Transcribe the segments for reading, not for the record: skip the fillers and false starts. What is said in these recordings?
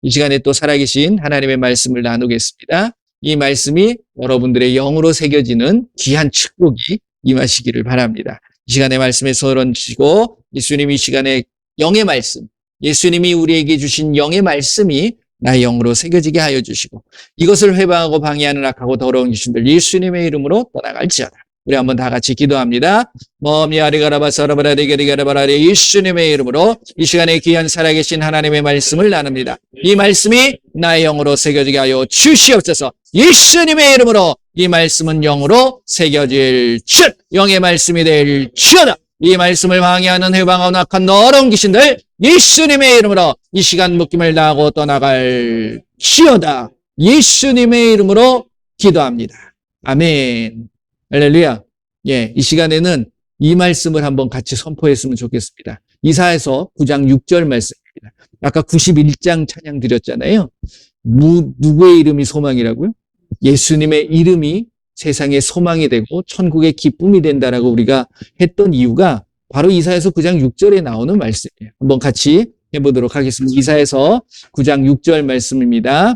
이 시간에 또 살아계신 하나님의 말씀을 나누겠습니다. 이 말씀이 여러분들의 영으로 새겨지는 귀한 축복이 임하시기를 바랍니다. 이 시간에 말씀에 손을 얹으시고 예수님이 이 시간에 영의 말씀, 예수님이 우리에게 주신 영의 말씀이 나의 영으로 새겨지게 하여 주시고 이것을 회방하고 방해하는 악하고 더러운 귀신들 예수님의 이름으로 떠나갈지어다. 우리 한번 다 같이 기도합니다. 예수님의 이름으로 이 시간에 귀한 살아계신 하나님의 말씀을 나눕니다. 이 말씀이 나의 영으로 새겨지게 하여 주시옵소서. 예수님의 이름으로 이 말씀은 영으로 새겨질 줄 영의 말씀이 될지어다. 이 말씀을 방해하는 회방하고 악한 더러운 귀신들 예수님의 이름으로 이 시간 묶임을 당하고 떠나갈지어다. 예수님의 이름으로 기도합니다. 아멘. 할렐루야. 예, 이 시간에는 이 말씀을 한번 같이 선포했으면 좋겠습니다. 이사야서 9장 6절 말씀입니다. 아까 91장 찬양 드렸잖아요. 누구의 이름이 소망이라고요? 예수님의 이름이 세상의 소망이 되고 천국의 기쁨이 된다라고 우리가 했던 이유가 바로 이사야서 9장 6절에 나오는 말씀이에요. 한번 같이 해보도록 하겠습니다. 이사야서 9장 6절 말씀입니다.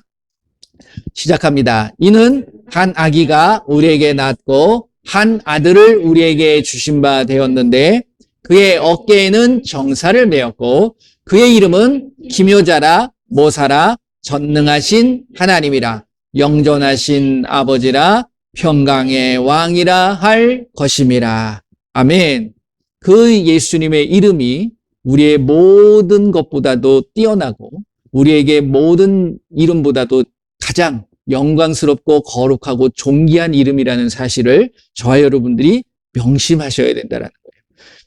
시작합니다. 이는 한 아기가 우리에게 낳았고 한 아들을 우리에게 주신 바 되었는데 그의 어깨에는 정사를 메었고 그의 이름은 기묘자라 모사라 전능하신 하나님이라 영존하신 아버지라 평강의 왕이라 할 것임이라. 아멘. 그 예수님의 이름이 우리의 모든 것보다도 뛰어나고 우리에게 모든 이름보다도 가장 영광스럽고 거룩하고 존귀한 이름이라는 사실을 저와 여러분들이 명심하셔야 된다는 거예요.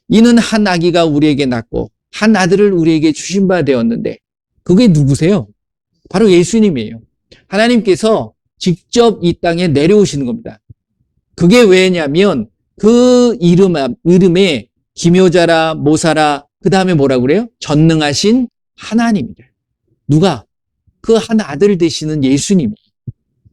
이는 한 아기가 우리에게 낳고 한 아들을 우리에게 주신 바 되었는데 그게 누구세요? 바로 예수님이에요. 하나님께서 직접 이 땅에 내려오시는 겁니다. 그게 왜냐면 그 이름에 기묘자라 모사라 그 다음에 뭐라고 그래요? 전능하신 하나님이래. 누가? 그 한 아들 되시는 예수님이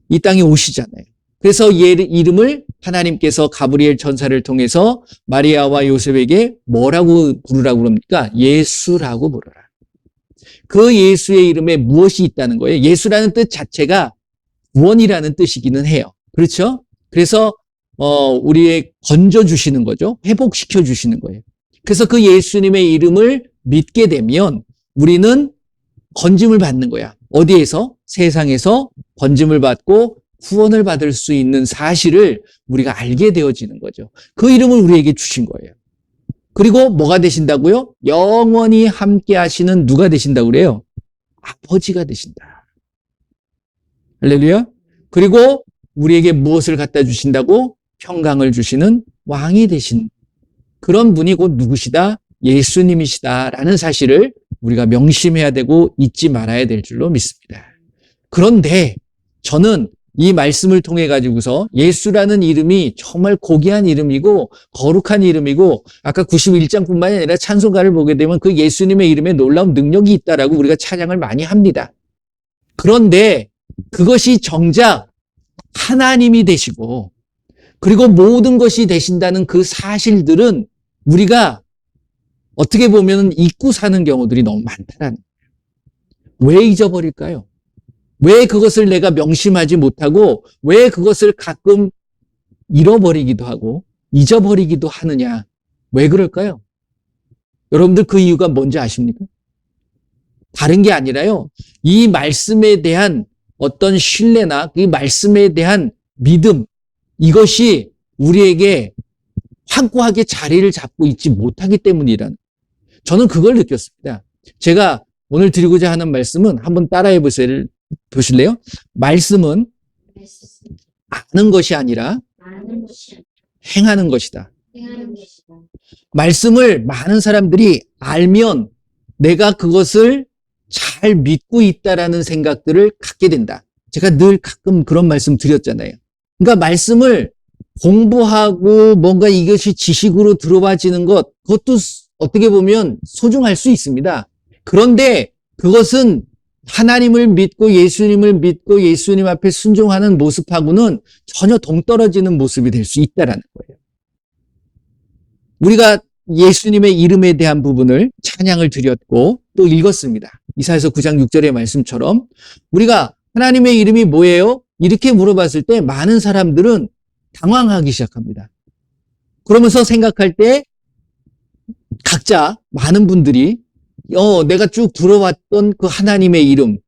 이 땅에 오시잖아요. 그래서 이름을 하나님께서 가브리엘 천사를 통해서 마리아와 요셉에게 뭐라고 부르라고 그럽니까? 예수라고 부르라. 그 예수의 이름에 무엇이 있다는 거예요? 예수라는 뜻 자체가 구원이라는 뜻이기는 해요. 그렇죠? 그래서 우리의 건져주시는 거죠. 회복시켜 주시는 거예요. 그래서 그 예수님의 이름을 믿게 되면 우리는 건짐을 받는 거야. 어디에서? 세상에서 건짐을 받고 구원을 받을 수 있는 사실을 우리가 알게 되어지는 거죠. 그 이름을 우리에게 주신 거예요. 그리고 뭐가 되신다고요? 영원히 함께 하시는 누가 되신다고 그래요? 아버지가 되신다. 할렐루야. 그리고 우리에게 무엇을 갖다 주신다고? 평강을 주시는 왕이 되신 그런 분이 곧 누구시다? 예수님이시다라는 사실을 우리가 명심해야 되고 잊지 말아야 될 줄로 믿습니다. 그런데 저는 이 말씀을 통해 가지고서 예수라는 이름이 정말 고귀한 이름이고 거룩한 이름이고 아까 91장뿐만이 아니라 찬송가를 보게 되면 그 예수님의 이름에 놀라운 능력이 있다라고 우리가 찬양을 많이 합니다. 그런데 그것이 정작 하나님이 되시고 그리고 모든 것이 되신다는 그 사실들은 우리가 어떻게 보면 잊고 사는 경우들이 너무 많다라는 거예요. 왜 잊어버릴까요? 왜 그것을 내가 명심하지 못하고 왜 그것을 가끔 잃어버리기도 하고 잊어버리기도 하느냐? 왜 그럴까요? 여러분들 그 이유가 뭔지 아십니까? 다른 게 아니라요. 이 말씀에 대한 어떤 신뢰나 이 말씀에 대한 믿음 이것이 우리에게 확고하게 자리를 잡고 있지 못하기 때문이라는 저는 그걸 느꼈습니다. 제가 오늘 드리고자 하는 말씀은 한번 따라해 보실래요? 말씀은 아는 것이 아니라 행하는 것이다. 말씀을 많은 사람들이 알면 내가 그것을 잘 믿고 있다라는 생각들을 갖게 된다. 제가 늘 가끔 그런 말씀 드렸잖아요. 그러니까 말씀을 공부하고 뭔가 이것이 지식으로 들어와지는 것, 그것도 어떻게 보면 소중할 수 있습니다. 그런데 그것은 하나님을 믿고 예수님을 믿고 예수님 앞에 순종하는 모습하고는 전혀 동떨어지는 모습이 될 수 있다라는 거예요. 우리가 예수님의 이름에 대한 부분을 찬양을 드렸고 또 읽었습니다. 이사야서 9장 6절의 말씀처럼 우리가 하나님의 이름이 뭐예요? 이렇게 물어봤을 때 많은 사람들은 당황하기 시작합니다. 그러면서 생각할 때 각자 많은 분들이 내가 쭉 들어왔던 그 하나님의 이름,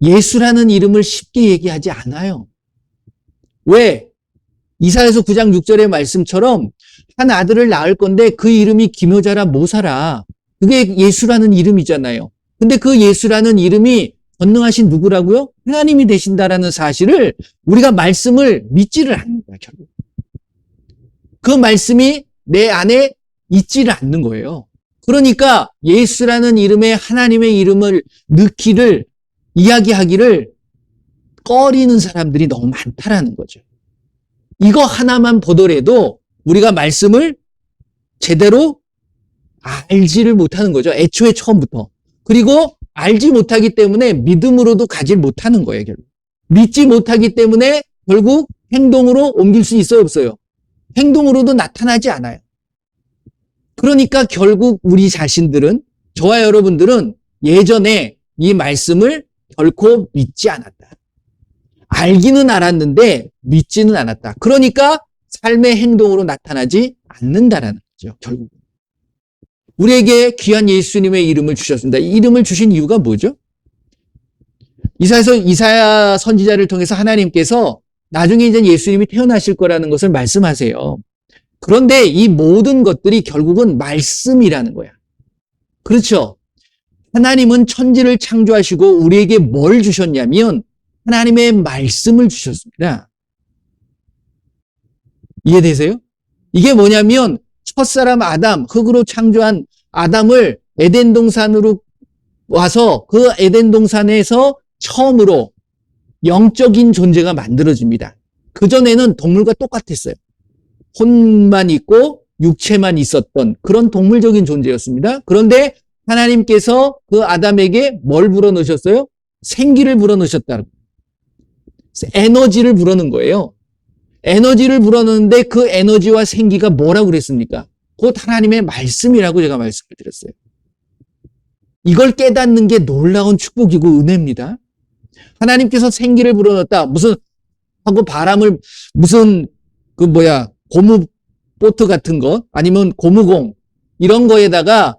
예수라는 이름을 쉽게 얘기하지 않아요. 왜? 이사야서 9장 6절의 말씀처럼 한 아들을 낳을 건데 그 이름이 기묘자라 모사라. 그게 예수라는 이름이잖아요. 근데 그 예수라는 이름이 전능하신 누구라고요? 하나님이 되신다라는 사실을 우리가 말씀을 믿지를 않는다, 결국. 그 말씀이 내 안에 있지를 않는 거예요. 그러니까 예수라는 이름에 하나님의 이름을 넣기를, 이야기하기를 꺼리는 사람들이 너무 많다라는 거죠. 이거 하나만 보더라도 우리가 말씀을 제대로 알지를 못하는 거죠. 애초에 처음부터. 그리고 알지 못하기 때문에 믿음으로도 가질 못하는 거예요, 결국. 믿지 못하기 때문에 결국 행동으로 옮길 수 있어요, 없어요? 행동으로도 나타나지 않아요. 그러니까 결국 우리 자신들은, 저와 여러분들은 예전에 이 말씀을 결코 믿지 않았다. 알기는 알았는데 믿지는 않았다. 그러니까 삶의 행동으로 나타나지 않는다라는 거죠, 결국. 우리에게 귀한 예수님의 이름을 주셨습니다. 이 이름을 주신 이유가 뭐죠? 이사야 선지자를 통해서 하나님께서 나중에 이제 예수님이 태어나실 거라는 것을 말씀하세요. 그런데 이 모든 것들이 결국은 말씀이라는 거야. 그렇죠? 하나님은 천지를 창조하시고 우리에게 뭘 주셨냐면 하나님의 말씀을 주셨습니다. 이해되세요? 이게 뭐냐면 첫사람 아담, 흙으로 창조한 아담을 에덴 동산으로 와서 그 에덴 동산에서 처음으로 영적인 존재가 만들어집니다. 그전에는 동물과 똑같았어요. 혼만 있고 육체만 있었던 그런 동물적인 존재였습니다. 그런데 하나님께서 그 아담에게 뭘 불어넣으셨어요? 생기를 불어넣으셨다고. 에너지를 불어넣은 거예요. 에너지를 불어넣는데 그 에너지와 생기가 뭐라고 그랬습니까? 곧 하나님의 말씀이라고 제가 말씀을 드렸어요. 이걸 깨닫는 게 놀라운 축복이고 은혜입니다. 하나님께서 생기를 불어넣었다. 하고 바람을 고무 보트 같은 거 아니면 고무공 이런 거에다가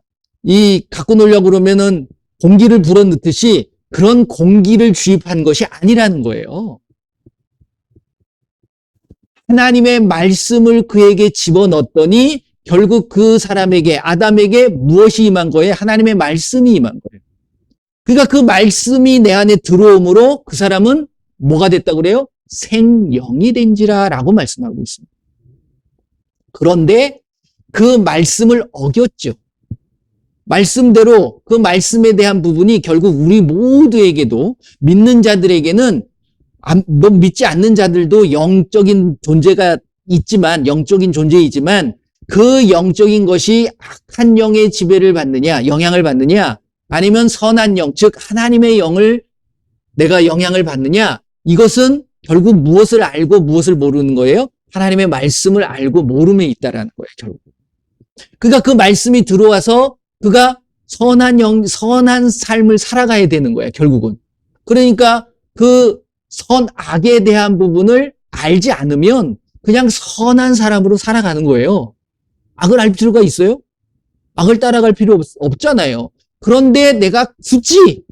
갖고 놀려고 그러면은 공기를 불어넣듯이 그런 공기를 주입한 것이 아니라는 거예요. 하나님의 말씀을 그에게 집어넣었더니 결국 그 사람에게, 아담에게 무엇이 임한 거예요? 하나님의 말씀이 임한 거예요. 그러니까 그 말씀이 내 안에 들어옴으로 그 사람은 뭐가 됐다고 그래요? 생영이 된지라 라고 말씀하고 있습니다. 그런데 그 말씀을 어겼죠. 말씀대로 그 말씀에 대한 부분이 결국 우리 모두에게도 믿는 자들에게는 믿지 않는 자들도 영적인 존재가 있지만 영적인 존재이지만 그 영적인 것이 악한 영의 지배를 받느냐 영향을 받느냐 아니면 선한 영 즉 하나님의 영을 내가 영향을 받느냐 이것은 결국 무엇을 알고 무엇을 모르는 거예요? 하나님의 말씀을 알고 모름에 있다라는 거예요. 결국. 그러니까 그 말씀이 들어와서 그가 선한 삶을 살아가야 되는 거예요. 결국은. 그러니까 그 선악에 대한 부분을 알지 않으면 그냥 선한 사람으로 살아가는 거예요. 악을 알 필요가 있어요? 악을 따라갈 필요 없잖아요. 그런데 내가 굳이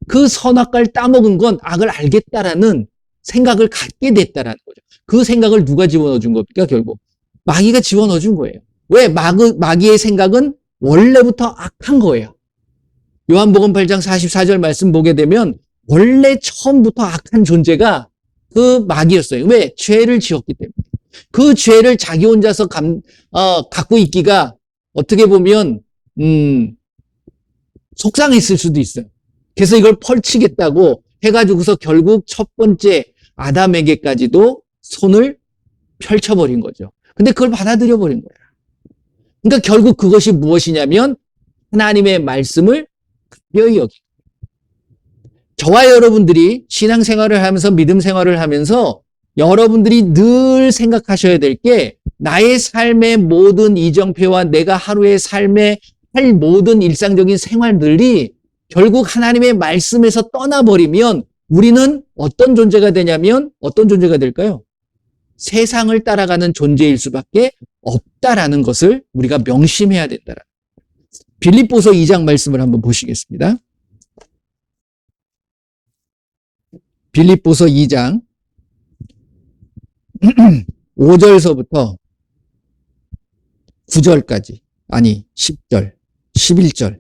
그 선악과를 따먹은 건 악을 알겠다라는 생각을 갖게 됐다라는 거죠. 그 생각을 누가 집어넣어 준 겁니까? 결국 마귀가 집어넣어 준 거예요. 왜? 마귀의 생각은 원래부터 악한 거예요. 요한복음 8장 44절 말씀 보게 되면 원래 처음부터 악한 존재가 그 마귀였어요. 왜? 죄를 지었기 때문에. 그 죄를 자기 혼자서 갖고 있기가 어떻게 보면 속상했을 수도 있어요. 그래서 이걸 펼치겠다고 해가지고서 결국 첫 번째 아담에게까지도 손을 펼쳐버린 거죠. 근데 그걸 받아들여 버린 거예요. 그러니까 결국 그것이 무엇이냐면 하나님의 말씀을 가벼이 여기고 저와 여러분들이 신앙생활을 하면서 믿음 생활을 하면서 여러분들이 늘 생각하셔야 될 게 나의 삶의 모든 이정표와 내가 하루의 삶에 할 모든 일상적인 생활들이 결국 하나님의 말씀에서 떠나버리면 우리는 어떤 존재가 되냐면 어떤 존재가 될까요? 세상을 따라가는 존재일 수밖에 없다라는 것을 우리가 명심해야 된다라. 빌립보서 2장 말씀을 한번 보시겠습니다. 빌립보서 2장 5절서부터 9절까지, 아니 10절, 11절,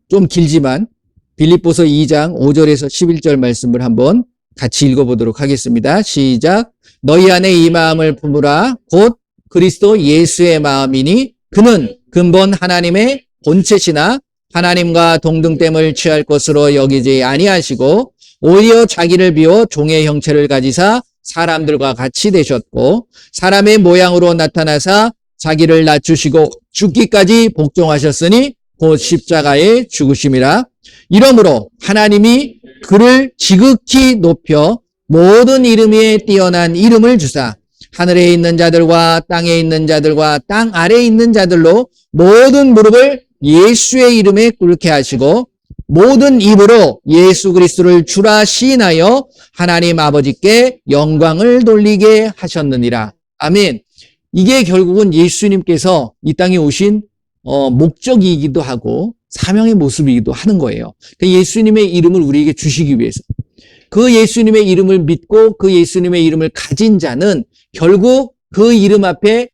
좀 길지만 빌립보서 2장 5절에서 11절 말씀을 한번 같이 읽어보도록 하겠습니다. 시작. 너희 안에 이 마음을 품으라. 곧 그리스도 예수의 마음이니 그는 근본 하나님의 본체시나 하나님과 동등됨을 취할 것으로 여기지 아니하시고 오히려 자기를 비워 종의 형체를 가지사 사람들과 같이 되셨고 사람의 모양으로 나타나사 자기를 낮추시고 죽기까지 복종하셨으니 곧 십자가에 죽으심이라. 이러므로 하나님이 그를 지극히 높여 모든 이름 위에 뛰어난 이름을 주사 하늘에 있는 자들과 땅에 있는 자들과 땅 아래에 있는 자들로 모든 무릎을 예수의 이름에 꿇게 하시고 모든 입으로 예수 그리스도를 주라 시인하여 하나님 아버지께 영광을 돌리게 하셨느니라. 아멘. 이게 결국은 예수님께서 이 땅에 오신 목적이기도 하고 사명의 모습이기도 하는 거예요. 그 예수님의 이름을 우리에게 주시기 위해서. 그 예수님의 이름을 믿고 그 예수님의 이름을 가진 자는 결국 그 이름 앞에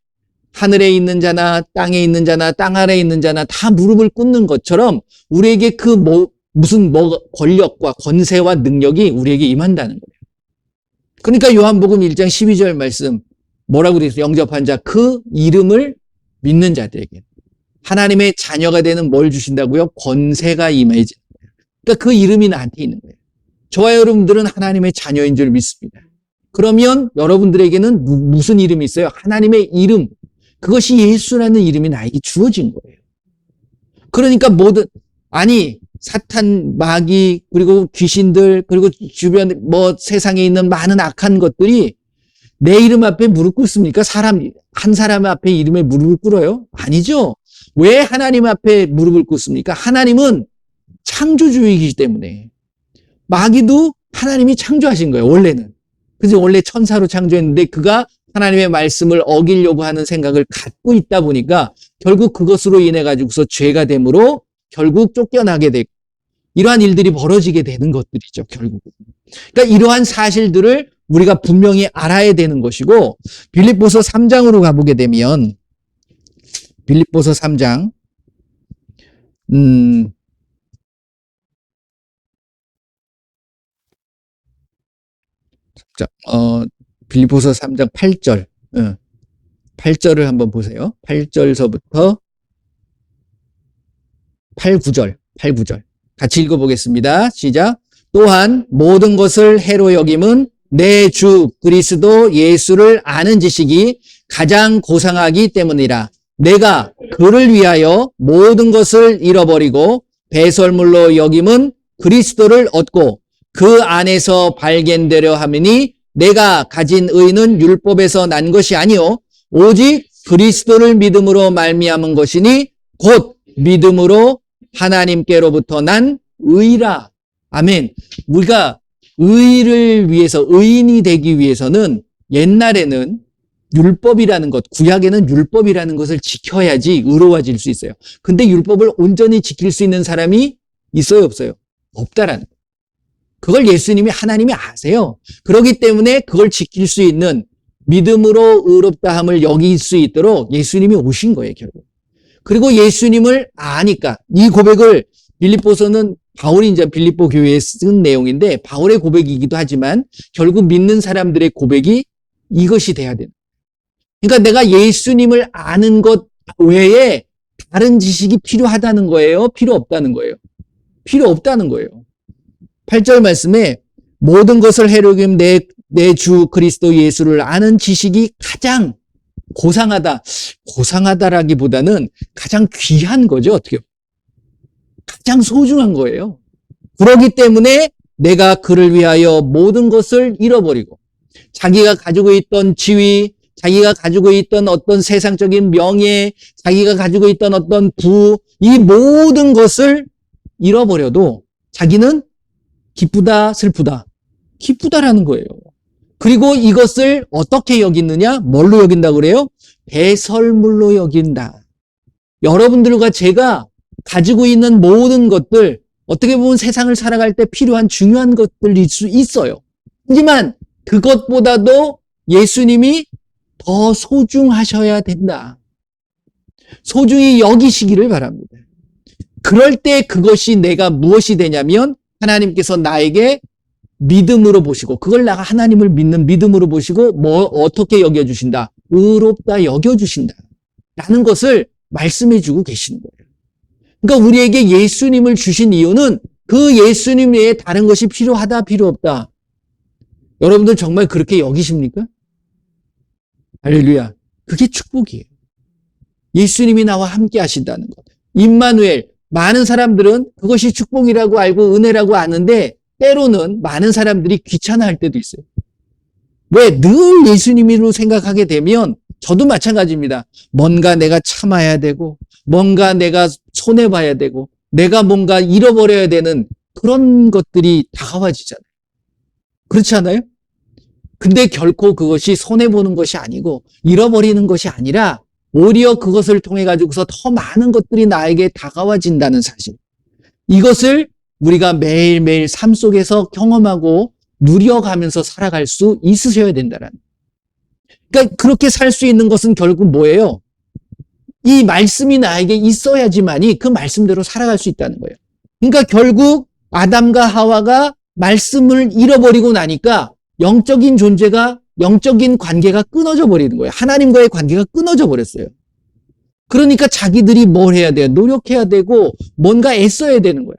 하늘에 있는 자나 땅에 있는 자나 땅 아래에 있는 자나 다 무릎을 꿇는 것처럼 우리에게 그 무슨 권력과 권세와 능력이 우리에게 임한다는 거예요. 그러니까 요한복음 1장 12절 말씀 뭐라고 되어 있어요? 영접한 자, 그 이름을 믿는 자들에게 하나님의 자녀가 되는 뭘 주신다고요? 권세가 임해지. 그러니까 그 이름이 나한테 있는 거예요. 저와 여러분들은 하나님의 자녀인 줄 믿습니다. 그러면 여러분들에게는 무슨 이름이 있어요? 하나님의 이름. 그것이 예수라는 이름이 나에게 주어진 거예요. 그러니까 사탄, 마귀, 그리고 귀신들, 그리고 주변 세상에 있는 많은 악한 것들이 내 이름 앞에 무릎 꿇습니까? 한 사람 앞에 이름에 무릎을 꿇어요? 아니죠. 왜 하나님 앞에 무릎을 꿇습니까? 하나님은 창조주이기 때문에. 마귀도 하나님이 창조하신 거예요, 원래는. 그래서 원래 천사로 창조했는데 그가 하나님의 말씀을 어기려고 하는 생각을 갖고 있다 보니까 결국 그것으로 인해 가지고서 죄가 됨으로 결국 쫓겨나게 되고 이러한 일들이 벌어지게 되는 것들이죠, 결국은. 그러니까 이러한 사실들을 우리가 분명히 알아야 되는 것이고 빌립보서 3장으로 가보게 되면 빌립보서 3장 빌립보서 3장 8절 8절을 한번 보세요. 8절서부터 8, 9절 같이 읽어보겠습니다. 시작. 또한 모든 것을 해로 여김은 내 주 그리스도 예수를 아는 지식이 가장 고상하기 때문이라. 내가 그를 위하여 모든 것을 잃어버리고 배설물로 여김은 그리스도를 얻고 그 안에서 발견되려 함이니 내가 가진 의는 율법에서 난 것이 아니요 오직 그리스도를 믿음으로 말미암은 것이니 곧 믿음으로 하나님께로부터 난 의라. 아멘. 우리가 의를 위해서 의인이 되기 위해서는 옛날에는 율법이라는 것, 구약에는 율법이라는 것을 지켜야지 의로워질 수 있어요. 근데 율법을 온전히 지킬 수 있는 사람이 있어요, 없어요? 없다라는 거예요. 그걸 예수님이 하나님이 아세요. 그렇기 때문에 그걸 지킬 수 있는 믿음으로 의롭다함을 여길 수 있도록 예수님이 오신 거예요, 결국. 그리고 예수님을 아니까 이 고백을 빌립보서는 바울이 이제 빌립보 교회에 쓴 내용인데 바울의 고백이기도 하지만 결국 믿는 사람들의 고백이 이것이 돼야 돼요. 그러니까 내가 예수님을 아는 것 외에 다른 지식이 필요하다는 거예요? 필요 없다는 거예요? 필요 없다는 거예요. 8절 말씀에 모든 것을 해로김 내 주 그리스도 예수를 아는 지식이 가장 고상하다라기보다는 가장 귀한 거죠. 어떻게? 가장 소중한 거예요. 그렇기 때문에 내가 그를 위하여 모든 것을 잃어버리고 자기가 가지고 있던 지위, 자기가 가지고 있던 어떤 세상적인 명예, 자기가 가지고 있던 어떤 부, 이 모든 것을 잃어버려도 자기는 기쁘다, 슬프다? 기쁘다라는 거예요. 그리고 이것을 어떻게 여기느냐? 뭘로 여긴다고 그래요? 배설물로 여긴다. 여러분들과 제가 가지고 있는 모든 것들, 어떻게 보면 세상을 살아갈 때 필요한 중요한 것들일 수 있어요. 하지만 그것보다도 예수님이 더 소중하셔야 된다. 소중히 여기시기를 바랍니다. 그럴 때 그것이 내가 무엇이 되냐면 하나님께서 나에게 믿음으로 보시고, 그걸 내가 하나님을 믿는 믿음으로 보시고 어떻게 여겨주신다? 의롭다 여겨주신다 라는 것을 말씀해 주고 계시는 거예요. 그러니까 우리에게 예수님을 주신 이유는 그 예수님 외에 다른 것이 필요하다, 필요 없다. 여러분들 정말 그렇게 여기십니까? 할렐루야. 그게 축복이에요. 예수님이 나와 함께 하신다는 것. 임마누엘. 많은 사람들은 그것이 축복이라고 알고 은혜라고 아는데 때로는 많은 사람들이 귀찮아할 때도 있어요. 왜? 늘 예수님으로 생각하게 되면 저도 마찬가지입니다. 뭔가 내가 참아야 되고 뭔가 내가 손해봐야 되고 내가 뭔가 잃어버려야 되는 그런 것들이 다가와지잖아요. 그렇지 않아요? 근데 결코 그것이 손해보는 것이 아니고 잃어버리는 것이 아니라 오히려 그것을 통해 가지고서 더 많은 것들이 나에게 다가와진다는 사실. 이것을 우리가 매일매일 삶 속에서 경험하고 누려가면서 살아갈 수 있으셔야 된다는. 그러니까 그렇게 살 수 있는 것은 결국 뭐예요? 이 말씀이 나에게 있어야지만이 그 말씀대로 살아갈 수 있다는 거예요. 그러니까 결국 아담과 하와가 말씀을 잃어버리고 나니까 영적인 존재가, 영적인 관계가 끊어져 버리는 거예요. 하나님과의 관계가 끊어져 버렸어요. 그러니까 자기들이 뭘 해야 돼요? 노력해야 되고 뭔가 애써야 되는 거예요.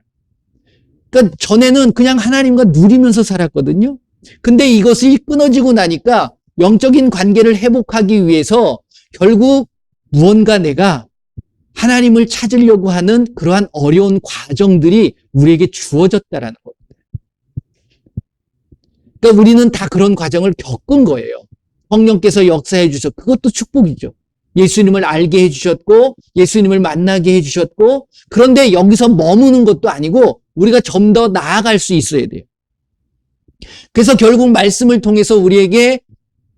그러니까 전에는 그냥 하나님과 누리면서 살았거든요. 근데 이것이 끊어지고 나니까 영적인 관계를 회복하기 위해서 결국 무언가 내가 하나님을 찾으려고 하는 그러한 어려운 과정들이 우리에게 주어졌다라는 겁니다. 그러니까 우리는 다 그런 과정을 겪은 거예요. 성령께서 역사해 주셔서 그것도 축복이죠. 예수님을 알게 해주셨고 예수님을 만나게 해주셨고 그런데 여기서 머무는 것도 아니고 우리가 좀 더 나아갈 수 있어야 돼요. 그래서 결국 말씀을 통해서 우리에게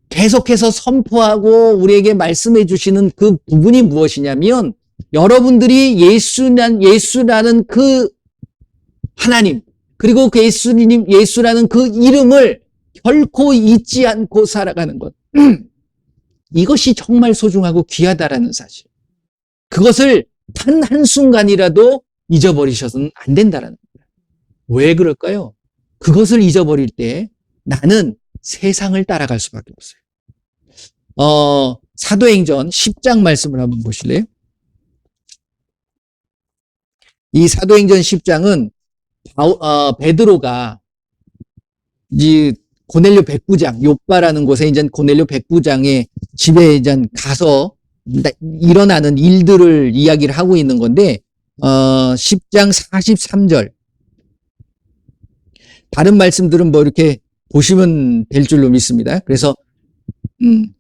계속해서 선포하고 우리에게 말씀해 주시는 그 부분이 무엇이냐면 여러분들이 예수라는 그 하나님 그리고 그 예수라는 그 이름을 결코 잊지 않고 살아가는 것. 이것이 정말 소중하고 귀하다라는 사실. 그것을 단 한순간이라도 잊어버리셔서는 안 된다라는 거예요. 왜 그럴까요? 그것을 잊어버릴 때 나는 세상을 따라갈 수밖에 없어요. 사도행전 10장 말씀을 한번 보실래요? 이 사도행전 10장은 베드로가 이 고넬료 백부장, 욥바라는 곳에 이제 고넬료 백부장의 집에 이제 가서 일어나는 일들을 이야기를 하고 있는 건데, 10장 43절. 다른 말씀들은 뭐 이렇게 보시면 될 줄로 믿습니다. 그래서,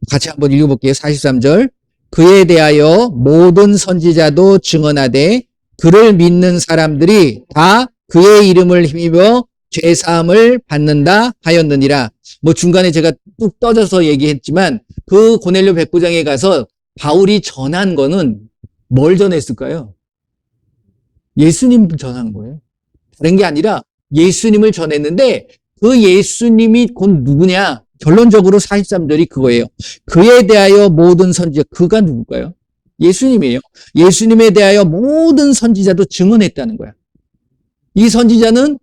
같이 한번 읽어볼게요. 43절. 그에 대하여 모든 선지자도 증언하되 그를 믿는 사람들이 다 그의 이름을 힘입어 죄사함을 받는다 하였느니라. 뭐 중간에 제가 뚝 떠져서 얘기했지만 그 고넬료 백부장에 가서 바울이 전한 거는 뭘 전했을까요? 예수님 전한 거예요. 다른 게 아니라 예수님을 전했는데 그 예수님이 곧 누구냐? 결론적으로 43절이 그거예요. 그에 대하여 모든 선지자, 그가 누굴까요? 예수님이에요. 예수님에 대하여 모든 선지자도 증언했다는 거야. 이 선지자는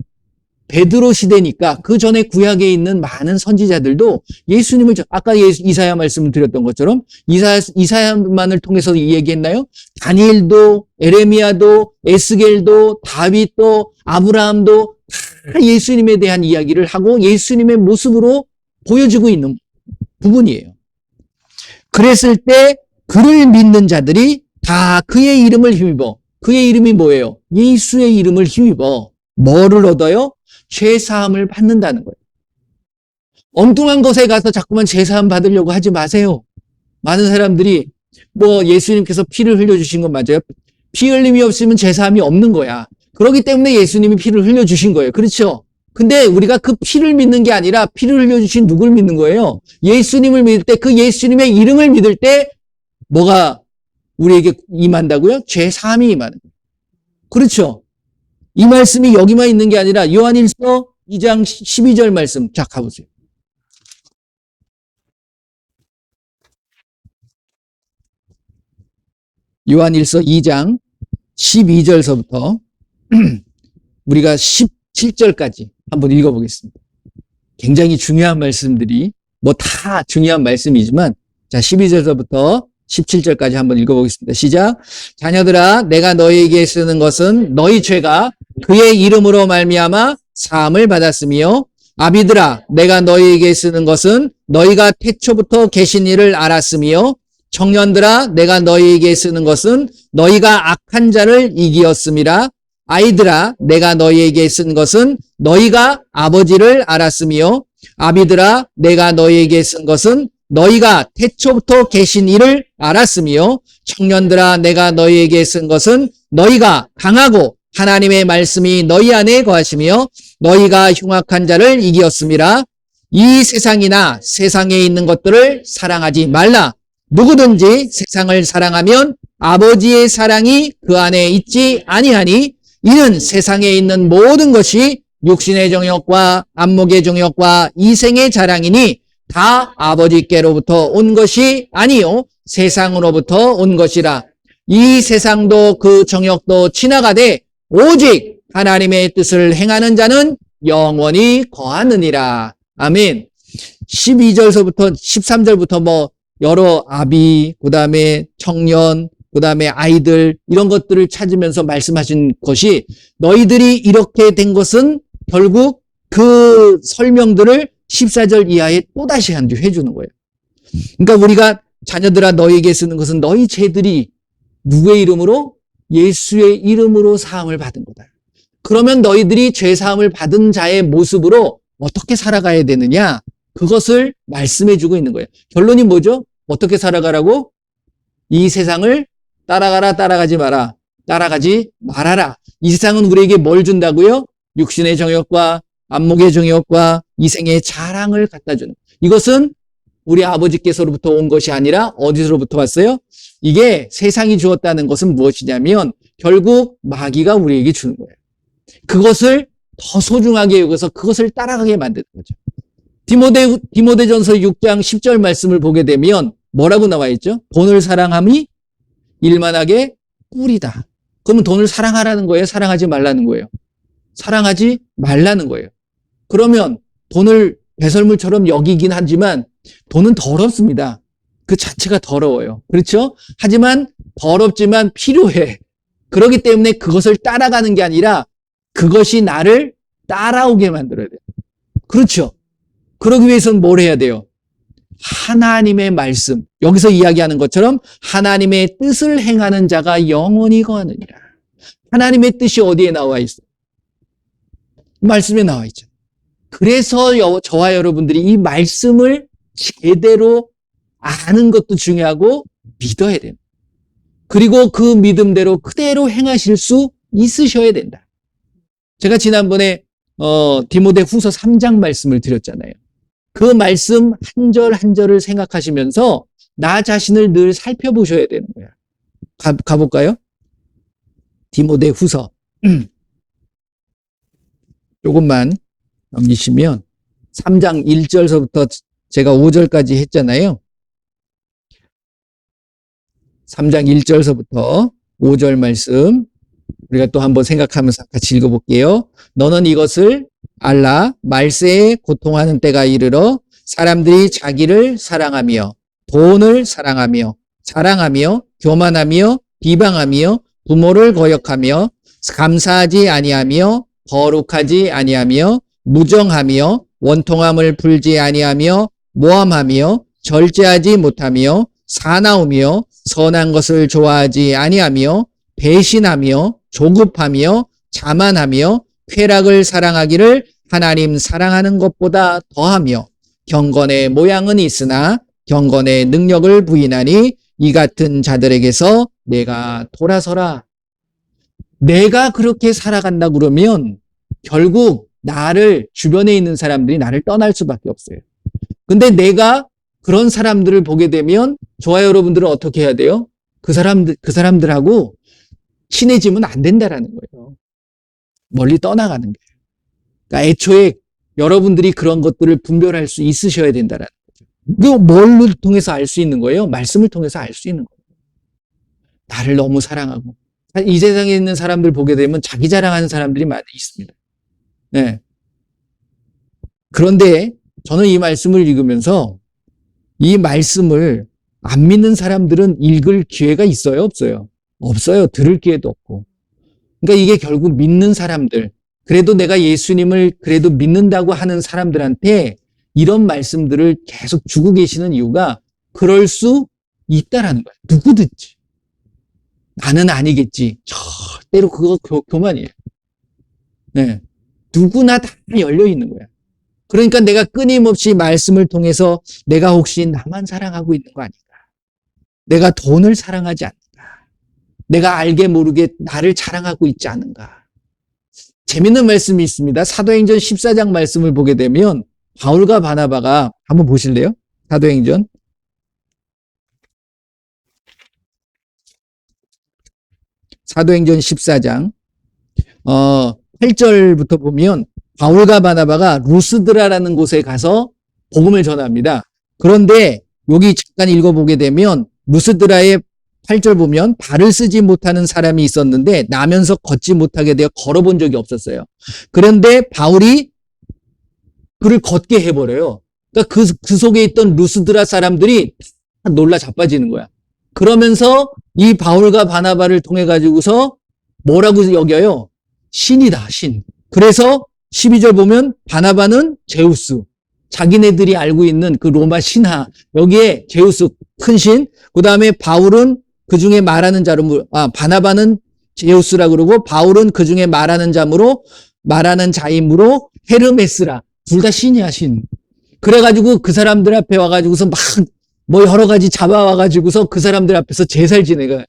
베드로 시대니까 그 전에 구약에 있는 많은 선지자들도 예수님을 아까 이사야 말씀을 드렸던 것처럼 이사야만을 통해서 얘기했나요? 다니엘도 에레미야도 에스겔도 다윗도 아브라함도 다 예수님에 대한 이야기를 하고 예수님의 모습으로 보여주고 있는 부분이에요. 그랬을 때 그를 믿는 자들이 다 그의 이름을 힘입어. 그의 이름이 뭐예요? 예수의 이름을 힘입어. 뭐를 얻어요? 죄사함을 받는다는 거예요. 엉뚱한 곳에 가서 자꾸만 죄사함 받으려고 하지 마세요. 많은 사람들이 뭐 예수님께서 피를 흘려주신 건 맞아요. 피 흘림이 없으면 죄사함이 없는 거야. 그렇기 때문에 예수님이 피를 흘려주신 거예요. 그렇죠? 근데 우리가 그 피를 믿는 게 아니라 피를 흘려주신 누굴 믿는 거예요? 예수님을 믿을 때, 그 예수님의 이름을 믿을 때 뭐가 우리에게 임한다고요? 죄 사함이 임하는 거예요. 그렇죠? 이 말씀이 여기만 있는 게 아니라 요한일서 2장 12절 말씀. 자, 가보세요. 요한일서 2장 12절서부터 우리가 17절까지 한번 읽어보겠습니다. 굉장히 중요한 말씀들이 뭐 다 중요한 말씀이지만 자 12절서부터 17절까지 한번 읽어보겠습니다. 시작. 자녀들아 내가 너희에게 쓰는 것은 너희 죄가 그의 이름으로 말미암아 사함을 받았으며 아비들아 내가 너희에게 쓰는 것은 너희가 태초부터 계신 이를 알았으며 청년들아 내가 너희에게 쓰는 것은 너희가 악한 자를 이기었음이라. 아이들아 내가 너희에게 쓴 것은 너희가 아버지를 알았으며 아비들아 내가 너희에게 쓴 것은 너희가 태초부터 계신 이를 알았으며 청년들아 내가 너희에게 쓴 것은 너희가 강하고 하나님의 말씀이 너희 안에 거하시며 너희가 흉악한 자를 이기었음이라. 이 세상이나 세상에 있는 것들을 사랑하지 말라. 누구든지 세상을 사랑하면 아버지의 사랑이 그 안에 있지 아니하니 이는 세상에 있는 모든 것이 육신의 정욕과 안목의 정욕과 이생의 자랑이니 다 아버지께로부터 온 것이 아니요 세상으로부터 온 것이라. 이 세상도 그 정욕도 지나가되 오직 하나님의 뜻을 행하는 자는 영원히 거하느니라. 아멘. 12절서부터 13절부터 뭐 여러 아비, 그 다음에 청년, 그 다음에 아이들 이런 것들을 찾으면서 말씀하신 것이 너희들이 이렇게 된 것은 결국 그 설명들을 14절 이하에 또다시 해주는 거예요. 그러니까 우리가 자녀들아 너희에게 쓰는 것은 너희 죄들이 누구의 이름으로? 예수의 이름으로 사함을 받은 거다. 그러면 너희들이 죄 사함을 받은 자의 모습으로 어떻게 살아가야 되느냐? 그것을 말씀해주고 있는 거예요. 결론이 뭐죠? 어떻게 살아가라고? 이 세상을 따라가라, 따라가지 마라. 따라가지 말아라. 이 세상은 우리에게 뭘 준다고요? 육신의 정욕과 안목의 정욕과 이생의 자랑을 갖다 주는. 이것은 우리 아버지께서로부터 온 것이 아니라 어디서로부터 왔어요? 이게 세상이 주었다는 것은 무엇이냐면 결국 마귀가 우리에게 주는 거예요. 그것을 더 소중하게 여겨서 그것을 따라가게 만드는 거죠. 디모데전서 6장 10절 말씀을 보게 되면 뭐라고 나와 있죠? 돈을 사랑함이 일만하게 꿀이다. 그러면 돈을 사랑하라는 거예요? 사랑하지 말라는 거예요? 사랑하지 말라는 거예요. 그러면 돈을 배설물처럼 여기긴 하지만 돈은 더럽습니다. 그 자체가 더러워요. 그렇죠? 하지만 더럽지만 필요해. 그렇기 때문에 그것을 따라가는 게 아니라 그것이 나를 따라오게 만들어야 돼요. 그렇죠? 그러기 위해서는 뭘 해야 돼요? 하나님의 말씀, 여기서 이야기하는 것처럼 하나님의 뜻을 행하는 자가 영원히 거하느니라. 하나님의 뜻이 어디에 나와 있어요? 말씀에 나와 있죠. 그래서 저와 여러분들이 이 말씀을 제대로 아는 것도 중요하고 믿어야 됩니다. 그리고 그 믿음대로 그대로 행하실 수 있으셔야 된다. 제가 지난번에 디모데 후서 3장 말씀을 드렸잖아요. 그 말씀 한 절 한 절을 생각하시면서 나 자신을 늘 살펴보셔야 되는 거야. 가볼까요? 디모데 후서 조금만 넘기시면 3장 1절서부터 제가 5절까지 했잖아요. 3장 1절서부터 5절 말씀 우리가 또 한번 생각하면서 같이 읽어볼게요. 너는 이것을 알라. 말세에 고통하는 때가 이르러 사람들이 자기를 사랑하며 돈을 사랑하며 자랑하며 교만하며 비방하며 부모를 거역하며 감사하지 아니하며 거룩하지 아니하며 무정하며 원통함을 풀지 아니하며 모함하며 절제하지 못하며 사나우며 선한 것을 좋아하지 아니하며 배신하며 조급하며 자만하며 쾌락을 사랑하기를 하나님 사랑하는 것보다 더하며 경건의 모양은 있으나 경건의 능력을 부인하니 이 같은 자들에게서 내가 돌아서라. 내가 그렇게 살아간다 그러면 결국 나를, 주변에 있는 사람들이 나를 떠날 수밖에 없어요. 근데 내가 그런 사람들을 보게 되면 저와 여러분들은 어떻게 해야 돼요? 그 사람들하고 친해지면 안 된다라는 거예요. 멀리 떠나가는 거예요. 그러니까 애초에 여러분들이 그런 것들을 분별할 수 있으셔야 된다라는 거죠. 이거 뭘 통해서 알 수 있는 거예요? 말씀을 통해서 알 수 있는 거예요. 나를 너무 사랑하고. 이 세상에 있는 사람들 보게 되면 자기 자랑하는 사람들이 많이 있습니다. 네. 그런데 저는 이 말씀을 읽으면서 이 말씀을 안 믿는 사람들은 읽을 기회가 있어요? 없어요? 없어요. 들을 기회도 없고. 그러니까 이게 결국 믿는 사람들, 그래도 내가 예수님을 그래도 믿는다고 하는 사람들한테 이런 말씀들을 계속 주고 계시는 이유가 그럴 수 있다라는 거예요. 누구 듣지? 나는 아니겠지. 절대로 그거 교만이에요. 네. 누구나 다 열려 있는 거야. 그러니까 내가 끊임없이 말씀을 통해서 내가 혹시 나만 사랑하고 있는 거 아닌가? 내가 돈을 사랑하지 않는가? 내가 알게 모르게 나를 자랑하고 있지 않은가? 재밌는 말씀이 있습니다. 사도행전 14장 말씀을 보게 되면 바울과 바나바가 한번 보실래요? 사도행전 14장 8절부터 보면 바울과 바나바가 루스드라라는 곳에 가서 복음을 전합니다. 그런데 여기 잠깐 읽어보게 되면 루스드라의 8절 보면 발을 쓰지 못하는 사람이 있었는데 나면서 걷지 못하게 되어 걸어본 적이 없었어요. 그런데 바울이 그를 걷게 해버려요. 그러니까 그 속에 있던 루스드라 사람들이 놀라 자빠지는 거야. 그러면서 이 바울과 바나바를 통해 가지고서 뭐라고 여겨요? 신이다, 신. 그래서 12절 보면 바나바는 제우스, 자기네들이 알고 있는 그 로마 신하, 여기에 제우스 큰 신, 그 다음에 바울은 그 중에 말하는 자로, 바나바는 제우스라 그러고 바울은 그 중에 말하는 자임으로 헤르메스라. 둘 다 신이야, 신. 그래가지고 그 사람들 앞에 와가지고서 막 뭐 여러 가지 잡아와가지고서 그 사람들 앞에서 제사를 지내가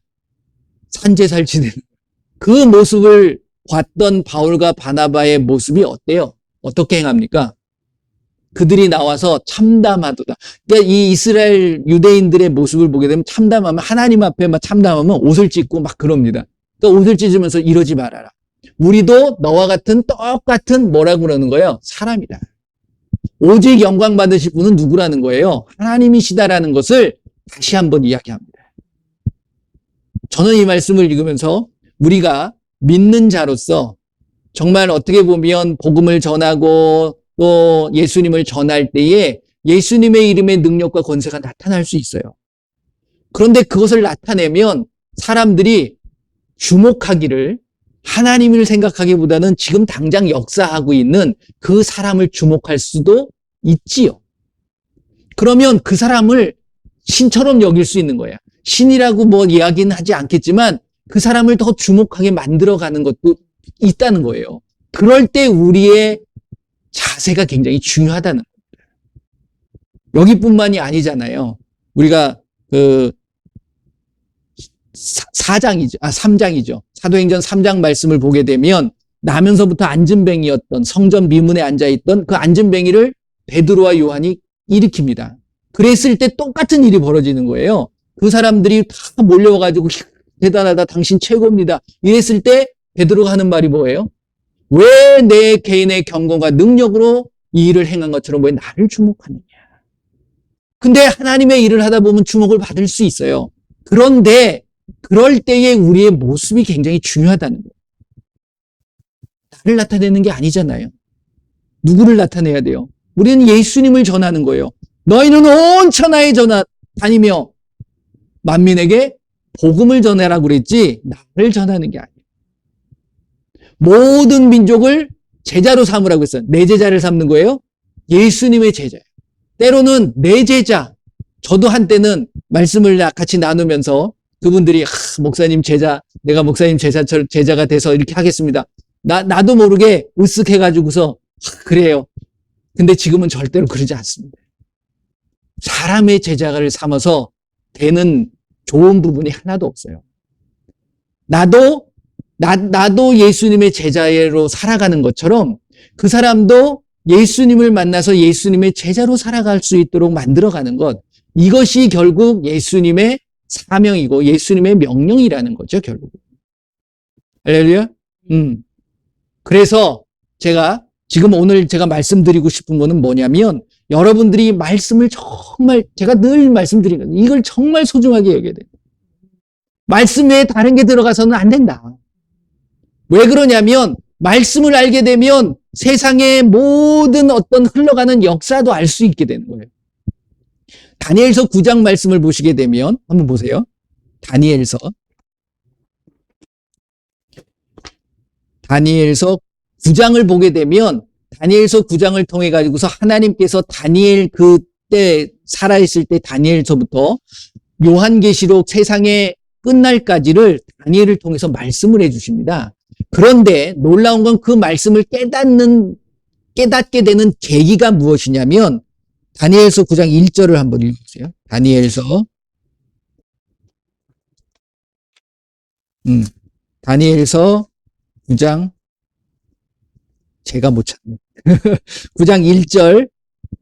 산제사를 지내는 그 모습을 봤던 바울과 바나바의 모습이 어때요? 어떻게 행합니까? 그들이 나와서 참담하도다. 그러니까 이 이스라엘 유대인들의 모습을 보게 되면 참담하면 하나님 앞에 막 참담하면 옷을 찢고 막 그럽니다. 그러니까 옷을 찢으면서 이러지 말아라. 우리도 너와 같은 똑같은 뭐라고 그러는 거예요? 사람이다. 오직 영광 받으실 분은 누구라는 거예요? 하나님이시다라는 것을 다시 한번 이야기합니다. 저는 이 말씀을 읽으면서 우리가 믿는 자로서 정말 어떻게 보면 복음을 전하고 또 예수님을 전할 때에 예수님의 이름의 능력과 권세가 나타날 수 있어요. 그런데 그것을 나타내면 사람들이 주목하기를 하나님을 생각하기보다는 지금 당장 역사하고 있는 그 사람을 주목할 수도 있지요. 그러면 그 사람을 신처럼 여길 수 있는 거예요. 신이라고 뭐 이야기는 하지 않겠지만 그 사람을 더 주목하게 만들어가는 것도 있다는 거예요. 그럴 때 우리의 자세가 굉장히 중요하다는 겁니다. 여기뿐만이 아니잖아요. 우리가 그 3장이죠. 사도행전 3장 말씀을 보게 되면 나면서부터 안진뱅이였던 성전 미문에 앉아있던 그 안진뱅이를 베드로와 요한이 일으킵니다. 그랬을 때 똑같은 일이 벌어지는 거예요. 그 사람들이 다 몰려와가지고 대단하다, 당신 최고입니다. 이랬을 때 베드로가 하는 말이 뭐예요? 왜 내 개인의 경건과 능력으로 이 일을 행한 것처럼 왜 나를 주목하느냐. 근데 하나님의 일을 하다 보면 주목을 받을 수 있어요. 그런데 그럴 때에 우리의 모습이 굉장히 중요하다는 거예요. 나를 나타내는 게 아니잖아요. 누구를 나타내야 돼요? 우리는 예수님을 전하는 거예요. 너희는 온 천하에 다니며 만민에게 복음을 전해라 그랬지 나를 전하는 게 아니에요. 모든 민족을 제자로 삼으라고 했어요. 내 제자를 삼는 거예요? 예수님의 제자예요. 때로는 내 제자, 저도 한때는 말씀을 같이 나누면서 그분들이 목사님 제자, 내가 목사님 제자가 돼서 이렇게 하겠습니다. 나도 모르게 으쓱해가지고서 그래요. 근데 지금은 절대로 그러지 않습니다. 사람의 제자를 삼아서 되는 좋은 부분이 하나도 없어요. 나도 나도 예수님의 제자로 살아가는 것처럼 그 사람도 예수님을 만나서 예수님의 제자로 살아갈 수 있도록 만들어가는 것. 이것이 결국 예수님의 사명이고 예수님의 명령이라는 거죠, 결국. 할렐루야? 그래서 지금 오늘 제가 말씀드리고 싶은 거는 뭐냐면 여러분들이 말씀을 정말 제가 늘 말씀드리는 이걸 정말 소중하게 여겨야 돼요. 말씀 외에 다른 게 들어가서는 안 된다. 왜 그러냐면 말씀을 알게 되면 세상의 모든 어떤 흘러가는 역사도 알 수 있게 되는 거예요. 다니엘서 9장 말씀을 보시게 되면 한번 보세요. 다니엘서 9장을 보게 되면 다니엘서 9장을 통해 가지고서 하나님께서 다니엘 그때 살아있을 때 다니엘서부터 요한계시록 세상의 끝날까지를 다니엘을 통해서 말씀을 해주십니다. 그런데 놀라운 건 그 말씀을 깨닫게 되는 계기가 무엇이냐면 다니엘서 9장 1절을 한번 읽어보세요. 다니엘서 9장 제가 못 찾네. 9장 1절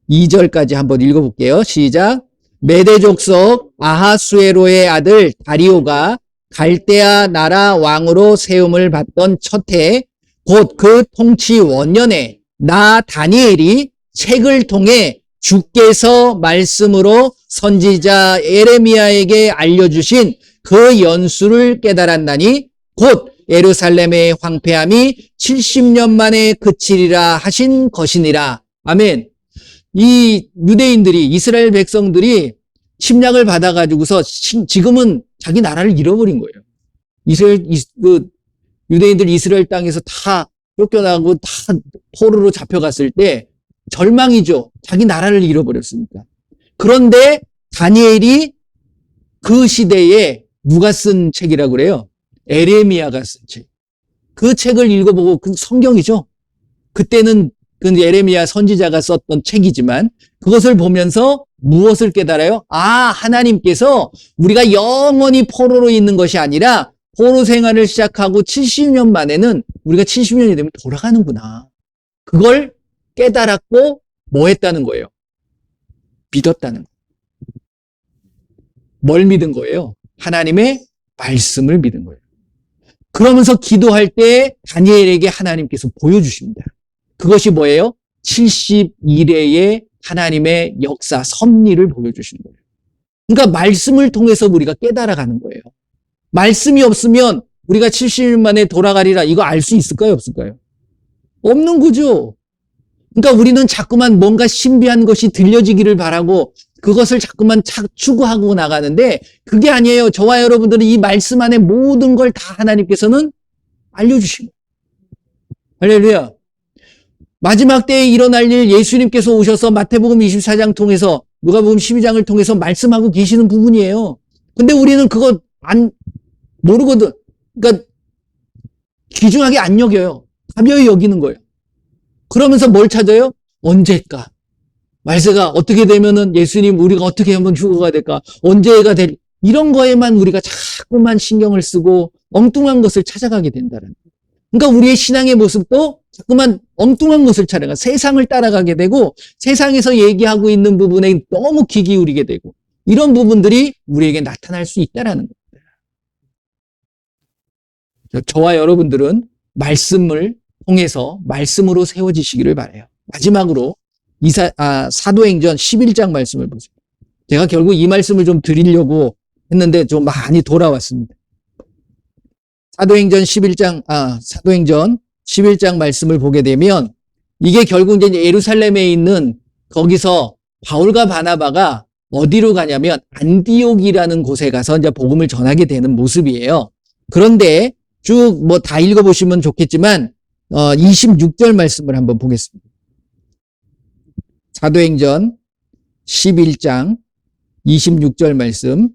2절까지 한번 읽어볼게요. 시작. 메대 족속 아하수에로의 아들 다리오가 갈대아 나라 왕으로 세움을 받던 첫 해 곧 그 통치 원년에 나 다니엘이 책을 통해 주께서 말씀으로 선지자 에레미야에게 알려주신 그 연수를 깨달았나니 곧 예루살렘의 황폐함이 70년 만에 그치리라 하신 것이니라. 아멘. 이 유대인들이 이스라엘 백성들이 침략을 받아가지고서 지금은 자기 나라를 잃어버린 거예요. 유대인들 이스라엘 땅에서 다 쫓겨나고 다 포로로 잡혀갔을 때 절망이죠. 자기 나라를 잃어버렸으니까. 그런데 다니엘이 그 시대에 누가 쓴 책이라고 그래요? 에레미야가 쓴 책. 그 책을 읽어보고 그 성경이죠. 그때는 그 에레미야 선지자가 썼던 책이지만 그것을 보면서 무엇을 깨달아요? 하나님께서 우리가 영원히 포로로 있는 것이 아니라 포로 생활을 시작하고 70년 만에는 우리가 70년이 되면 돌아가는구나. 그걸 깨달았고 뭐 했다는 거예요? 믿었다는 거예요. 뭘 믿은 거예요? 하나님의 말씀을 믿은 거예요. 그러면서 기도할 때 다니엘에게 하나님께서 보여주십니다. 그것이 뭐예요? 71회의 하나님의 역사, 섭리를 보여주시는 거예요. 그러니까 말씀을 통해서 우리가 깨달아가는 거예요. 말씀이 없으면 우리가 70년 만에 돌아가리라 이거 알 수 있을까요? 없을까요? 없는 거죠. 그러니까 우리는 자꾸만 뭔가 신비한 것이 들려지기를 바라고 그것을 자꾸만 추구하고 나가는데 그게 아니에요. 저와 여러분들은 이 말씀 안에 모든 걸 다 하나님께서는 알려주신 거예요. 할렐루야. 마지막 때에 일어날 일 예수님께서 오셔서 마태복음 24장 통해서 누가복음 12장을 통해서 말씀하고 계시는 부분이에요. 근데 우리는 그거 모르거든. 그러니까 귀중하게 안 여겨요. 가벼이 여기는 거예요. 그러면서 뭘 찾아요? 언제일까? 말세가 어떻게 되면은 예수님 우리가 어떻게 하면 휴거가 될까? 언제가 될 이런 거에만 우리가 자꾸만 신경을 쓰고 엉뚱한 것을 찾아가게 된다는 거예요. 그러니까 우리의 신앙의 모습도 자꾸만 엉뚱한 것을 찾아가 세상을 따라가게 되고 세상에서 얘기하고 있는 부분에 너무 귀 기울이게 되고 이런 부분들이 우리에게 나타날 수 있다라는 겁니다. 저와 여러분들은 말씀을 통해서 말씀으로 세워지시기를 바라요. 마지막으로 사도행전 11장 말씀을 보세요. 제가 결국 이 말씀을 좀 드리려고 했는데 좀 많이 돌아왔습니다. 사도행전 11장 말씀을 보게 되면 이게 결국 이제 예루살렘에 있는 거기서 바울과 바나바가 어디로 가냐면 안디옥이라는 곳에 가서 이제 복음을 전하게 되는 모습이에요. 그런데 쭉 뭐 다 읽어보시면 좋겠지만 26절 말씀을 한번 보겠습니다. 사도행전 11장 26절 말씀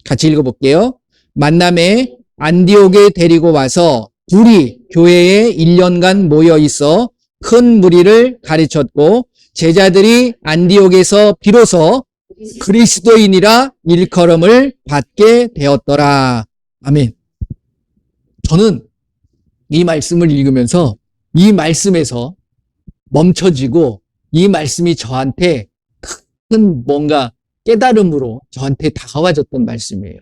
같이 읽어볼게요. 만남에 안디옥에 데리고 와서 둘이 교회에 1년간 모여 있어 큰 무리를 가르쳤고 제자들이 안디옥에서 비로소 그리스도인이라 일컬음을 받게 되었더라. 아멘. 저는 이 말씀을 읽으면서 이 말씀에서 멈춰지고 이 말씀이 저한테 큰 뭔가 깨달음으로 저한테 다가와졌던 말씀이에요.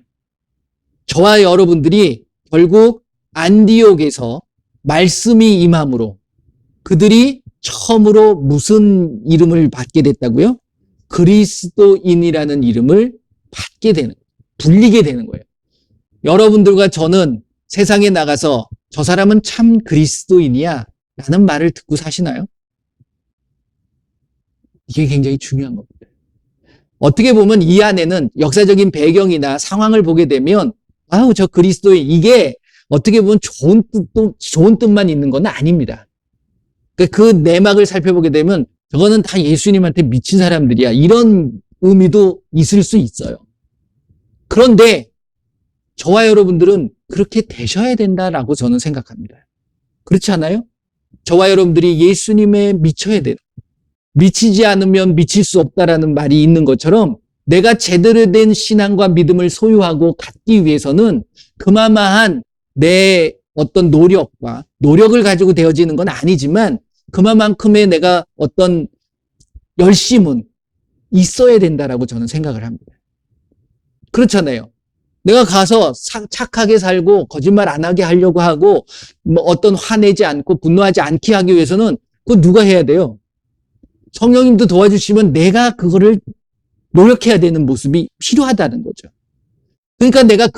저와 여러분들이 결국 안디옥에서 말씀이 임함으로 그들이 처음으로 무슨 이름을 받게 됐다고요? 그리스도인이라는 이름을 불리게 되는 거예요. 여러분들과 저는 세상에 나가서 저 사람은 참 그리스도인이야 라는 말을 듣고 사시나요? 이게 굉장히 중요한 겁니다. 어떻게 보면 이 안에는 역사적인 배경이나 상황을 보게 되면 아우 저 그리스도인 이게 어떻게 보면 좋은 뜻만 있는 건 아닙니다. 그 내막을 살펴보게 되면 저거는 다 예수님한테 미친 사람들이야 이런 의미도 있을 수 있어요. 그런데 저와 여러분들은 그렇게 되셔야 된다라고 저는 생각합니다. 그렇지 않아요? 저와 여러분들이 예수님에 미쳐야 돼요. 미치지 않으면 미칠 수 없다라는 말이 있는 것처럼 내가 제대로 된 신앙과 믿음을 소유하고 갖기 위해서는 그마마한 내 어떤 노력을 가지고 되어지는 건 아니지만 그만큼의 내가 어떤 열심은 있어야 된다라고 저는 생각을 합니다. 그렇잖아요. 내가 가서 착하게 살고 거짓말 안 하게 하려고 하고 뭐 어떤 화내지 않고 분노하지 않게 하기 위해서는 그거 누가 해야 돼요? 성령님도 도와주시면 내가 그거를 노력해야 되는 모습이 필요하다는 거죠. 그러니까 내가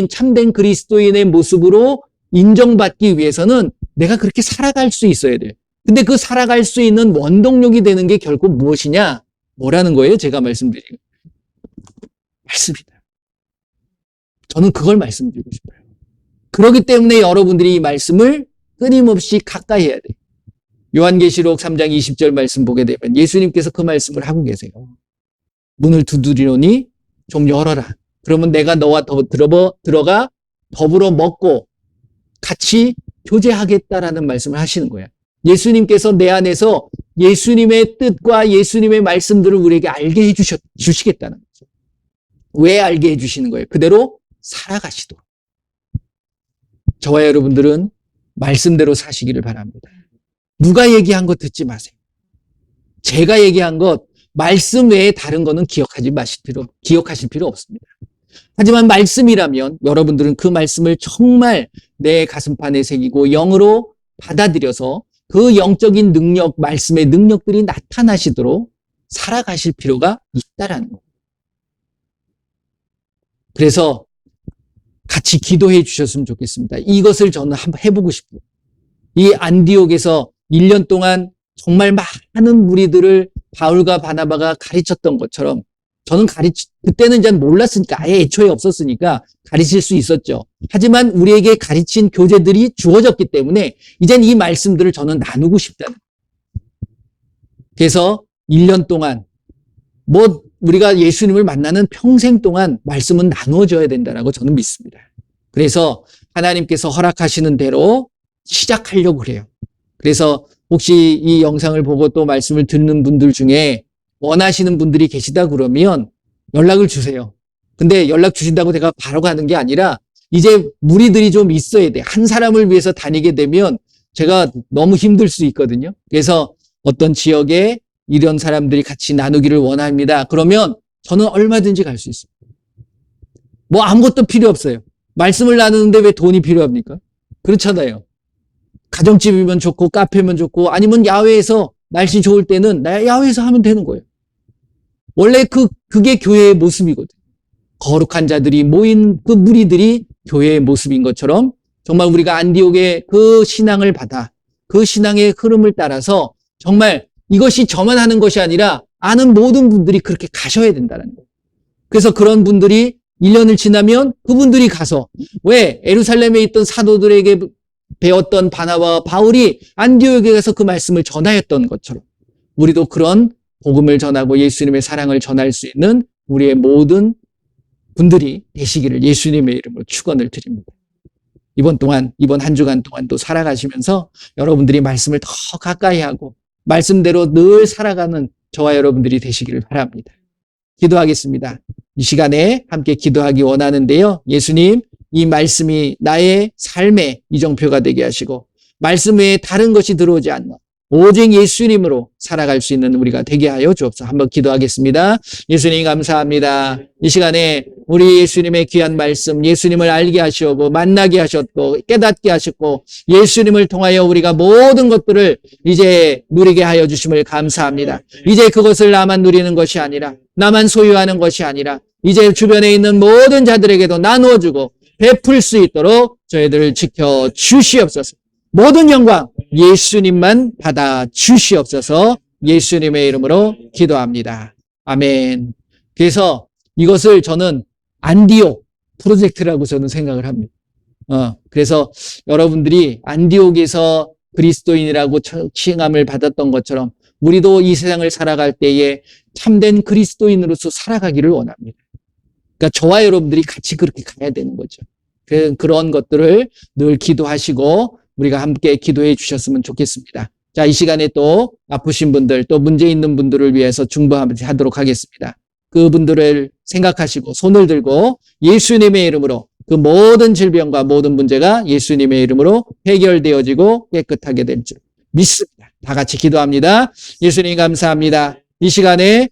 참된 그리스도인의 모습으로 인정받기 위해서는 내가 그렇게 살아갈 수 있어야 돼요. 근데 그 살아갈 수 있는 원동력이 되는 게 결국 무엇이냐? 뭐라는 거예요? 제가 말씀드리는 말씀이다. 저는 그걸 말씀드리고 싶어요. 그렇기 때문에 여러분들이 이 말씀을 끊임없이 가까이 해야 돼요. 요한계시록 3장 20절 말씀 보게 되면 예수님께서 그 말씀을 하고 계세요. 문을 두드리노니 좀 열어라. 그러면 내가 너와 들어가 더불어 먹고 같이 교제하겠다라는 말씀을 하시는 거예요. 예수님께서 내 안에서 예수님의 뜻과 예수님의 말씀들을 우리에게 알게 해주시겠다는 거죠. 왜 알게 해주시는 거예요? 그대로 살아가시도록. 저와 여러분들은 말씀대로 사시기를 바랍니다. 누가 얘기한 것 듣지 마세요. 제가 얘기한 것, 말씀 외에 다른 거는 기억하실 필요 없습니다. 하지만 말씀이라면 여러분들은 그 말씀을 정말 내 가슴판에 새기고 영으로 받아들여서 그 영적인 능력, 말씀의 능력들이 나타나시도록 살아가실 필요가 있다라는 거예요. 그래서 같이 기도해 주셨으면 좋겠습니다. 이것을 저는 한번 해보고 싶어요. 이 안디옥에서 1년 동안 정말 많은 무리들을 바울과 바나바가 가르쳤던 것처럼 저는 그때는 잘 몰랐으니까 아예 애초에 없었으니까 가르칠 수 있었죠. 하지만 우리에게 가르친 교재들이 주어졌기 때문에 이젠 이 말씀들을 저는 나누고 싶다는 거예요. 그래서 1년 동안 우리가 예수님을 만나는 평생 동안 말씀은 나누어져야 된다라고 저는 믿습니다. 그래서 하나님께서 허락하시는 대로 시작하려고 그래요. 그래서 혹시 이 영상을 보고 또 말씀을 듣는 분들 중에 원하시는 분들이 계시다 그러면 연락을 주세요. 근데 연락 주신다고 제가 바로 가는 게 아니라 이제 무리들이 좀 있어야 돼. 한 사람을 위해서 다니게 되면 제가 너무 힘들 수 있거든요. 그래서 어떤 지역에 이런 사람들이 같이 나누기를 원합니다. 그러면 저는 얼마든지 갈 수 있어요. 아무것도 필요 없어요. 말씀을 나누는데 왜 돈이 필요합니까? 그렇잖아요. 가정집이면 좋고 카페면 좋고 아니면 야외에서 날씨 좋을 때는 야외에서 하면 되는 거예요. 원래 그게 교회의 모습이거든요. 거룩한 자들이 모인 그 무리들이 교회의 모습인 것처럼 정말 우리가 안디옥의 그 신앙을 받아 그 신앙의 흐름을 따라서 정말 이것이 저만 하는 것이 아니라 아는 모든 분들이 그렇게 가셔야 된다는 거예요. 그래서 그런 분들이 1년을 지나면 그분들이 가서 왜 예루살렘에 있던 사도들에게 배웠던 바나바와 바울이 안디옥에 가서 그 말씀을 전하였던 것처럼 우리도 그런 복음을 전하고 예수님의 사랑을 전할 수 있는 우리의 모든 분들이 되시기를 예수님의 이름으로 축원을 드립니다. 이번 한 주간 동안 또 살아가시면서 여러분들이 말씀을 더 가까이 하고 말씀대로 늘 살아가는 저와 여러분들이 되시기를 바랍니다. 기도하겠습니다. 이 시간에 함께 기도하기 원하는데요. 예수님, 이 말씀이 나의 삶의 이정표가 되게 하시고 말씀 외에 다른 것이 들어오지 않는 오직 예수님으로 살아갈 수 있는 우리가 되게 하여 주옵소서. 한번 기도하겠습니다. 예수님 감사합니다. 이 시간에 우리 예수님의 귀한 말씀, 예수님을 알게 하시고 만나게 하셨고 깨닫게 하셨고 예수님을 통하여 우리가 모든 것들을 이제 누리게 하여 주심을 감사합니다. 이제 그것을 나만 누리는 것이 아니라 나만 소유하는 것이 아니라 이제 주변에 있는 모든 자들에게도 나누어주고 베풀 수 있도록 저희들을 지켜 주시옵소서. 모든 영광 예수님만 받아 주시옵소서. 예수님의 이름으로 기도합니다. 아멘. 그래서 이것을 저는 안디옥 프로젝트라고 저는 생각을 합니다. 그래서 여러분들이 안디옥에서 그리스도인이라고 칭함을 받았던 것처럼 우리도 이 세상을 살아갈 때에 참된 그리스도인으로서 살아가기를 원합니다. 그러니까 저와 여러분들이 같이 그렇게 가야 되는 거죠. 그런 것들을 늘 기도하시고 우리가 함께 기도해 주셨으면 좋겠습니다. 자, 이 시간에 또 아프신 분들, 또 문제 있는 분들을 위해서 중보하도록 하겠습니다. 그분들을 생각하시고 손을 들고 예수님의 이름으로 그 모든 질병과 모든 문제가 예수님의 이름으로 해결되어지고 깨끗하게 될 줄 믿습니다. 다 같이 기도합니다. 예수님 감사합니다. 이 시간에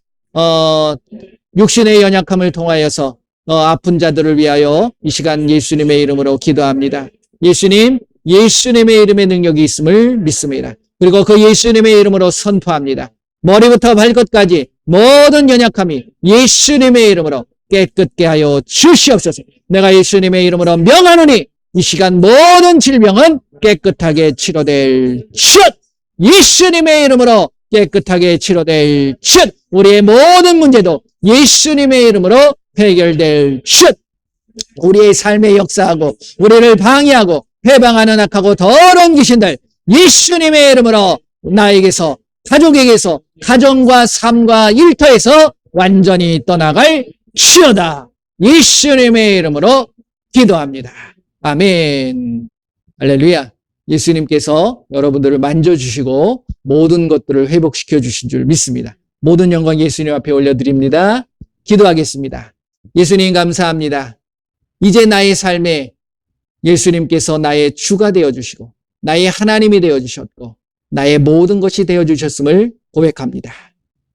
육신의 연약함을 통하여서 아픈 자들을 위하여 이 시간 예수님의 이름으로 기도합니다. 예수님의 이름의 능력이 있음을 믿습니다. 그리고 그 예수님의 이름으로 선포합니다. 머리부터 발끝까지 모든 연약함이 예수님의 이름으로 깨끗게 하여 주시옵소서. 내가 예수님의 이름으로 명하노니 이 시간 모든 질병은 깨끗하게 치료될 것. 예수님의 이름으로 깨끗하게 치료될 것. 우리의 모든 문제도 예수님의 이름으로 해결될 것. 우리의 삶에 역사하고 우리를 방해하고 해방하는 악하고 더러운 귀신들 예수님의 이름으로 나에게서 가족에게서 가정과 삶과 일터에서 완전히 떠나갈 지어다. 예수님의 이름으로 기도합니다. 아멘. 할렐루야. 예수님께서 여러분들을 만져주시고 모든 것들을 회복시켜 주신 줄 믿습니다. 모든 영광 예수님 앞에 올려드립니다. 기도하겠습니다. 예수님 감사합니다. 이제 나의 삶에 예수님께서 나의 주가 되어주시고 나의 하나님이 되어주셨고 나의 모든 것이 되어주셨음을 고백합니다.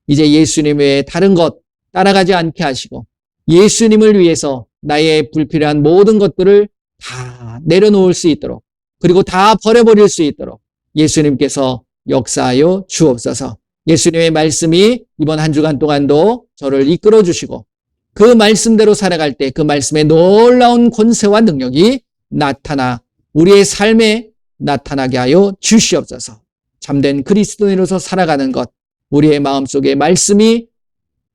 이제 예수님 외에 다른 것 따라가지 않게 하시고 예수님을 위해서 나의 불필요한 모든 것들을 다 내려놓을 수 있도록 그리고 다 버려버릴 수 있도록 예수님께서 역사하여 주옵소서. 예수님의 말씀이 이번 한 주간 동안도 저를 이끌어 주시고 그 말씀대로 살아갈 때 그 말씀의 놀라운 권세와 능력이 나타나 우리의 삶에 나타나게 하여 주시옵소서. 참된 그리스도인으로서 살아가는 것, 우리의 마음속에 말씀이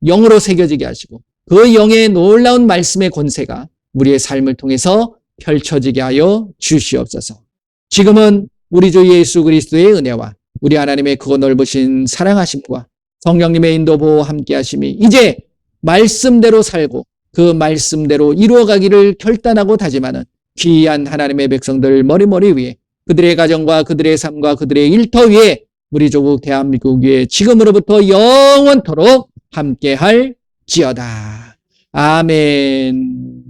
영으로 새겨지게 하시고 그 영의 놀라운 말씀의 권세가 우리의 삶을 통해서 펼쳐지게 하여 주시옵소서. 지금은 우리 주 예수 그리스도의 은혜와 우리 하나님의 크고 넓으신 사랑하심과 성령님의 인도 보호 함께 하심이 이제 말씀대로 살고 그 말씀대로 이루어가기를 결단하고 다짐하는 귀한 하나님의 백성들 머리머리 위에 그들의 가정과 그들의 삶과 그들의 일터 위에 우리 조국 대한민국 위에 지금으로부터 영원토록 함께할 지어다. 아멘.